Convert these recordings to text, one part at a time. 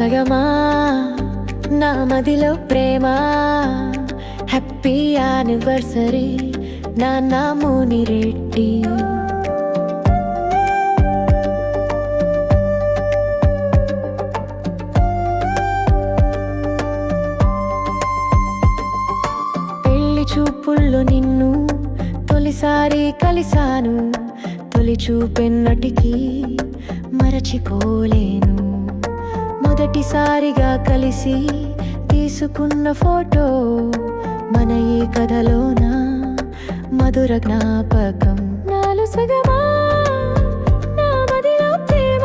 సగమా నా మదిలో ప్రేమ. Happy anniversary నాన్న మునిరెడ్డి. పెళ్లి చూపుల్లో నిన్ను తొలిసారి కలిసాను. తొలి చూపెన్నటికీ మరచిపోలేను. మొదటిసారిగా కలిసి తీసుకున్న ఫోటో మన ఈ కథలోన మధుర జ్ఞాపకం. నాలో సగమా నా మదిలో ప్రేమ.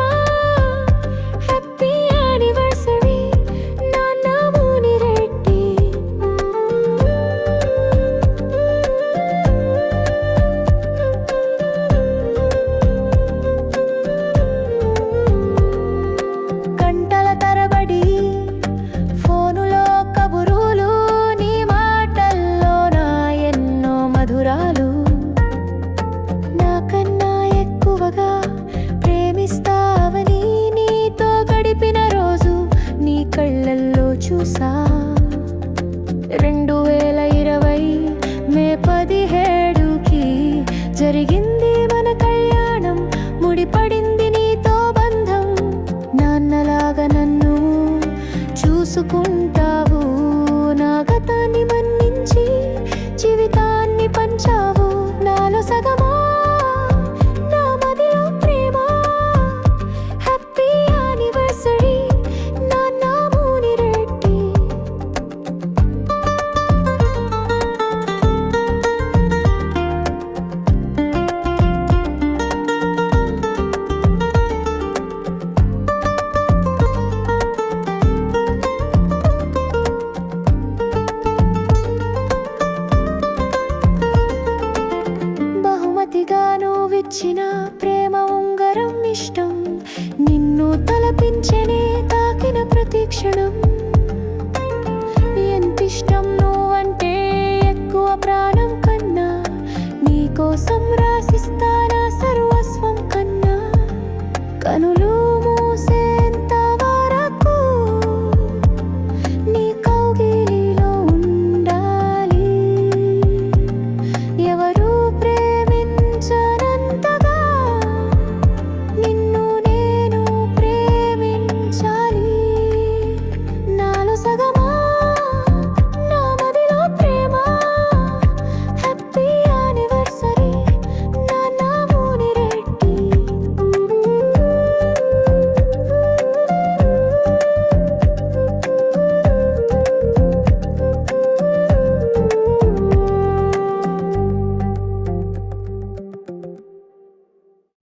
హ్యాపీ యానివర్సరీ నాన్న మునిరెడ్డి. గంటల తరబడి ఫోనులో కబురులు, నీ మాటల్లో నా ఎన్నో మధురాలు. నాకన్నా ఎక్కువగా ప్రేమిస్తావని నీతో గడిపిన రోజు నీ కళ్ళల్లో చూసా. 2020 మే 17కి జరిగింది మన కళ్యాణం. ముడిపడింది నీతో బంధం. నాన్నలాగా నన్ను చూసుకుంటావు. నా గతాన్ని మన్నించి జీవితాన్ని పంచావు. నాలో సగమా నా మదిలో ప్రేమ. హ్యాపీ యానివర్సరీ నాన్న మునిరెడ్డి. బహుమతిగా నువ్విచ్చిన ప్రేమ ఉంగరం ఇష్టం. నిన్ను తలపించనే తాకిన ప్రతి క్షణం.